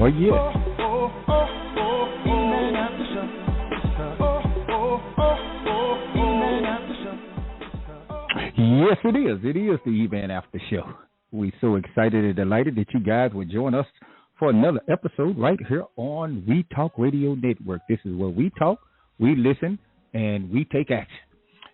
Oh, yes. Yes, it is. It is the EMAN After Show. We're so excited and delighted that you guys would join us for another episode right here on WeTalkRadio Network. This is where we talk, we listen, and we take action.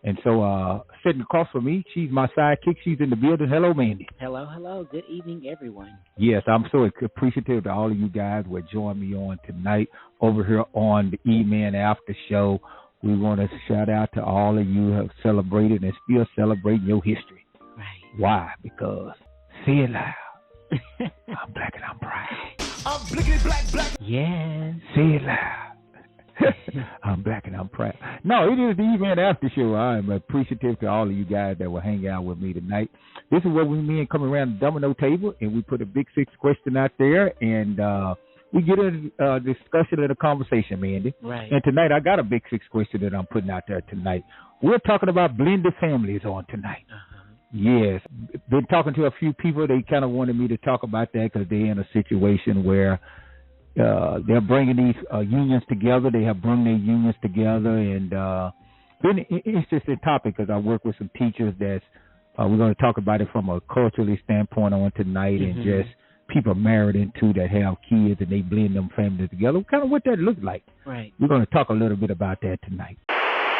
And so sitting across from me, she's my sidekick. She's in the building. Hello, Mandy. Hello, hello. Good evening, everyone. Yes, I'm so appreciative to all of you guys who would join me on tonight over here on the EMAN After Show. We want to shout out to all of you who have celebrated and still celebrating your history. Right. Why? Because, say it loud, I'm black and I'm proud. I'm blickety black. Yeah. Say it loud. I'm black and I'm proud. No, it is the EMAN After Show. I am appreciative to all of you guys that will hang out with me tonight. This is where we men come around the domino table and we put a big six question out there and we get a discussion and a conversation, Mandy. Right. And tonight I got a big six question that I'm putting out there tonight. We're talking about blended families on tonight. Yes. Been talking to a few people. They kind of wanted me to talk about that because they're in a situation where they're bringing these unions together. They have brought their unions together, and been an interesting topic because I work with some teachers that's we're going to talk about it from a culturally standpoint on tonight, and just people married into that have kids and they blend them families together. Kind of what that looks like. Right. We're going to talk a little bit about that tonight.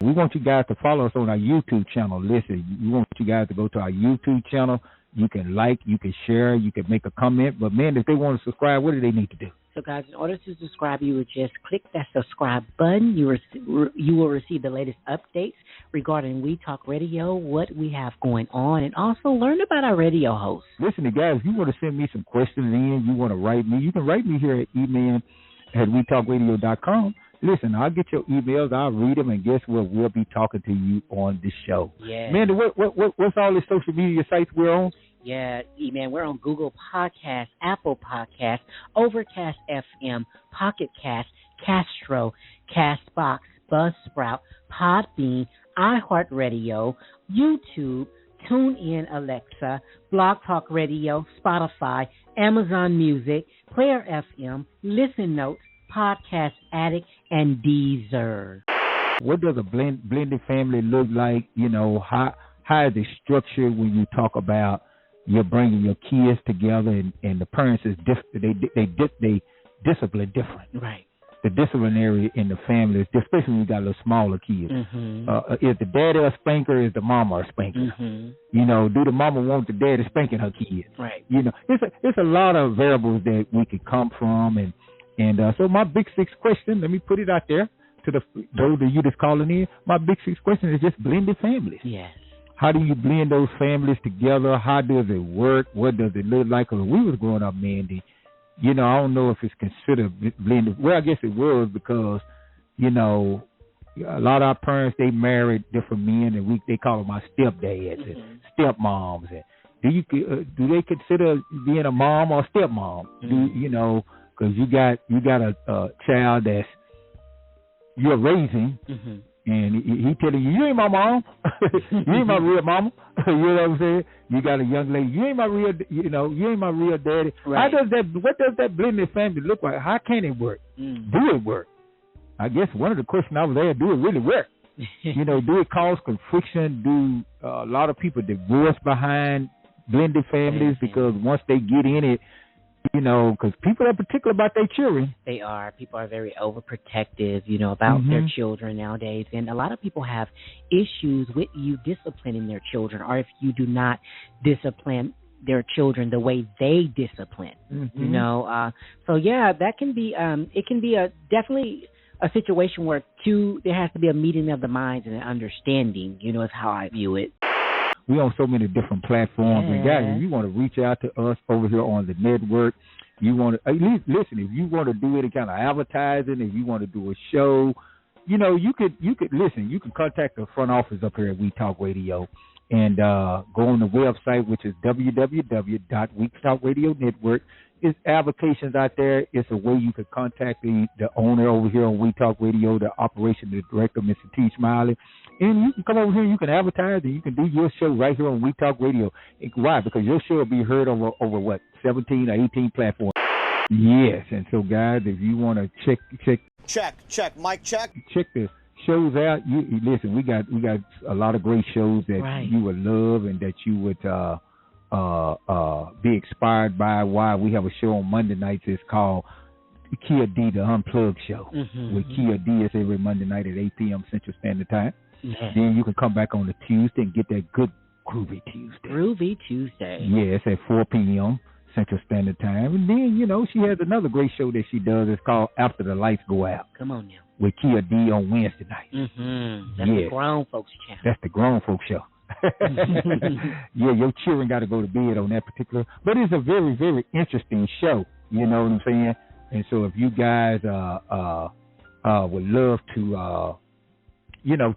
We want you guys to follow us on our YouTube channel. Listen, we want you guys to go to our YouTube channel. You can like, you can share, you can make a comment. But, man, if they want to subscribe, what do they need to do? So, guys, in order to subscribe, you would just click that subscribe button. You will receive the latest updates regarding We Talk Radio, what we have going on, and also learn about our radio hosts. Listen, guys, if you want to send me some questions in, you want to write me, you can write me here at eman@wetalkradio.com. Listen, I'll get your emails, I'll read them, and guess what? We'll be talking to you on this show. Yeah. Man, what's all the social media sites we're on? Yeah, man, we're on Google Podcasts, Apple Podcasts, Overcast FM, Pocket Cast, Castro, Castbox, Buzzsprout, Podbean, iHeartRadio, YouTube, TuneIn, Alexa, Blog Talk Radio, Spotify, Amazon Music, Player FM, Listen Notes, Podcast Addict, and Deezer. What does a blended family look like? You know, how is it structured when you talk about you're bringing your kids together and the parents is they discipline different. Right. The disciplinary in the family is especially when you got little smaller kids. Is the daddy a spanker? Is the mama a spanker? You know, do the mama want the daddy spanking her kids? Right. You know, it's a lot of variables that we could come from, and so my big six question, let me put it out there to those of you that's calling in. My big six question is just blended families. Yes. How do you blend those families together? How does it work? What does it look like? Because when we was growing up, Mandy, you know, I don't know if it's considered blended. Well, I guess it was because, you know, a lot of our parents, they married different men, and they call them our stepdads and stepmoms. And do they consider being a mom or a stepmom? You know, because you got a child that's you're raising. And he telling you ain't my mom. You ain't my real mama. You know what I'm saying? You got a young lady. You ain't my real, you ain't my real daddy. Right. What does that blended family look like? How can it work? Do it work? I guess one of the questions I was there, do it really work? You know, do it cause friction? Do a lot of people divorce behind blended families because once they get in it, you know, because people are particular about their children. They are. People are very overprotective, you know, about their children nowadays. And a lot of people have issues with you disciplining their children, or if you do not discipline their children the way they discipline, you know. So, yeah, that can be, it can be definitely a situation where there has to be a meeting of the minds and an understanding, you know, is how I view it. We're on so many different platforms. And guys, if you want to reach out to us over here on the network, you want to, at least listen, if you want to do any kind of advertising, if you want to do a show, you know, you could listen, you can contact the front office up here at We Talk Radio and go on the website, which is www.WeTalkRadio Network. It's applications out there. It's a way you could contact the owner over here on We Talk Radio, the operation director, Mr. T. Smiley. And you can come over here, you can advertise, and you can do your show right here on We Talk Radio. Why? Because your show will be heard over what, 17 or 18 platforms. Yes, and so guys, if you want to check, Mic check. check the shows out. You listen. We got a lot of great shows that you would love and that you would be inspired by. Why we have a show on Monday nights. It's called Kia D, the Unplugged Show. With Kia D, it's every Monday night at 8 p.m. Central Standard Time. Then you can come back on the Tuesday and get that good Groovy Tuesday. Groovy Tuesday. Yeah, it's at 4 p.m. Central Standard Time. And then, she has another great show that she does. It's called After the Lights Go Out. Come on now. With Kia D on Wednesday night. That's the grown folks channel. That's the grown folks show. Yeah, your children got to go to bed on that particular. But it's a very, very interesting show. You know what I'm saying? And so if you guys would love to,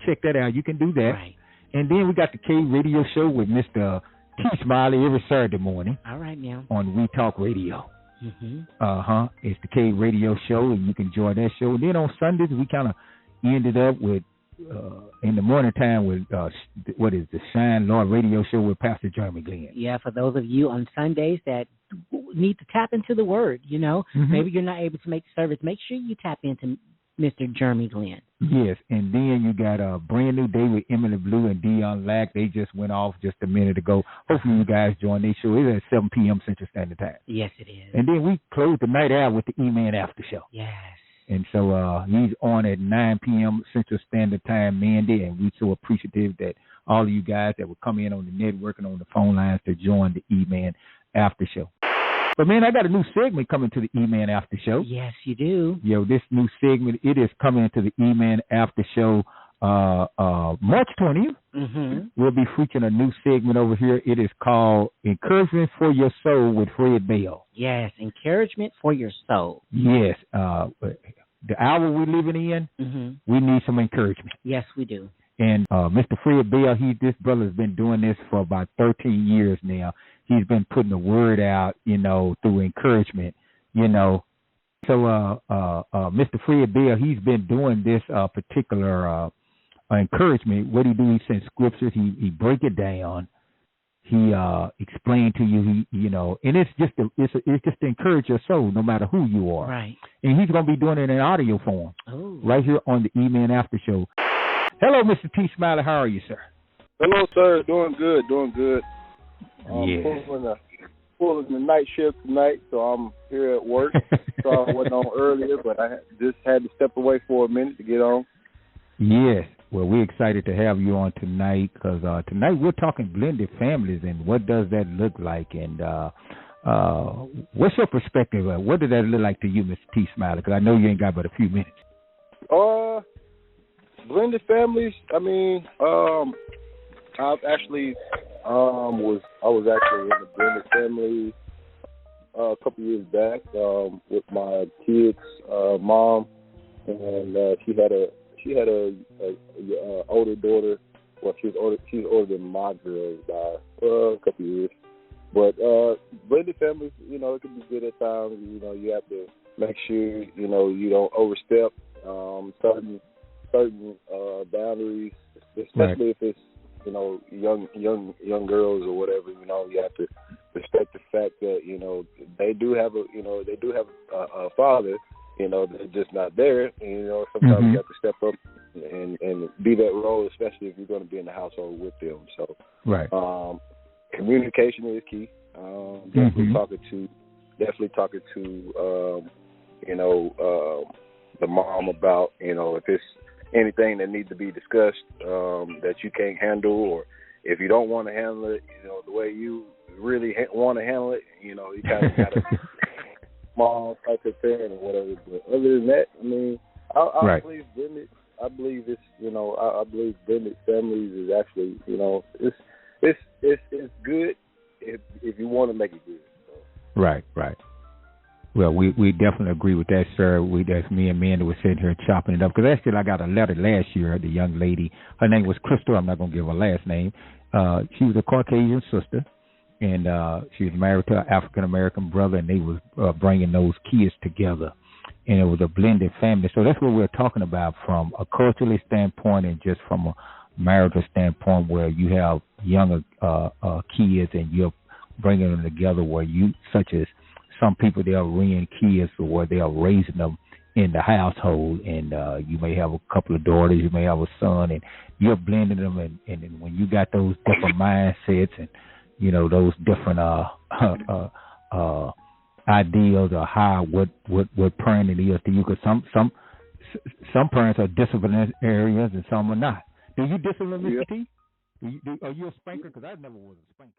check that out, you can do that. Right. And then we got the K Radio Show with Mr. T. Smiley every Saturday morning. All right, now. On We Talk Radio. It's the K Radio Show, and you can enjoy that show. And then on Sundays, we kind of ended up with, in the morning time, with, the Shine Lord Radio Show with Pastor Jeremy Glenn. Yeah, for those of you on Sundays that need to tap into the Word, maybe you're not able to make the service, make sure you tap into Mr. Jeremy Glenn. Yes, and then you got a brand new day with Emily Blue and Dion Lack. They just went off just a minute ago. Hopefully you guys join their show. It's at 7 p.m. Central Standard Time. Yes, it is. And then we close the night out with the EMAN After Show. Yes. And so he's on at 9 p.m. Central Standard Time, Mandy, and we're so appreciative that all of you guys that would come in on the network and on the phone lines to join the EMAN After Show. But, man, I got a new segment coming to the EMAN After Show. Yes, you do. This new segment, it is coming to the EMAN After Show March 20th. We'll be featuring a new segment over here. It is called Encouragement for Your Soul with Fred Bell. Yes, Encouragement for Your Soul. Yes. The hour we're living in, we need some encouragement. Yes, we do. And Mr. Fred Bell, this brother's been doing this for about 13 years now. He's been putting the word out, through encouragement, So Mr. Fred Bell, he's been doing this particular encouragement. What he do, he sends scriptures, he break it down, he explain to you, and it's just to encourage your soul, no matter who you are. Right. And he's going to be doing it in audio form, right here on the EMAN After Show. Hello, Mr. T. Smiley. How are you, sir? Hello, sir. Doing good. Yes. Pulling the night shift tonight, so I'm here at work. So I wasn't on earlier, but I just had to step away for a minute to get on. Yes. Well, we're excited to have you on tonight because tonight we're talking blended families and what does that look like, and what's your perspective? What did that look like to you, Mr. T. Smiley? Because I know you ain't got but a few minutes. Blended families. I mean, I've actually I was actually in a blended family a couple years back with my kids' mom, and she had a older daughter. Well, she's older than my girls by a couple years. But blended families, it can be good at times. You have to make sure you don't overstep certain boundaries, especially if it's young girls or whatever. You have to respect the fact that they do have a father. They're just not there. And, sometimes you have to step up and be that role, especially if you're going to be in the household with them. So, communication is key. Definitely talking to the mom about if it's anything that needs to be discussed that you can't handle, or if you don't want to handle it, the way you really want to handle it, you kind of got to small type of parent or whatever. But other than that, I mean, I believe blended. I believe it's I believe blended families is actually it's good if you want to make it good. So. Right. Well, we definitely agree with that, sir. That's me and Mandy were sitting here chopping it up. Because actually, I got a letter last year. The young lady, her name was Crystal. I'm not going to give her last name. She was a Caucasian sister, and she was married to an African-American brother, and they was bringing those kids together. And it was a blended family. So that's what we're talking about from a cultural standpoint and just from a marital standpoint, where you have younger kids and you're bringing them together, where you, such as some people, they're rearing kids or they're raising them in the household, and you may have a couple of daughters, you may have a son, and you're blending them, and when you got those different mindsets and, you know, those different ideals of how what parenting is to you, because some parents are disciplinarians and some are not. Do you discipline, Mr. T? Are you a spanker? Because I never was a spanker.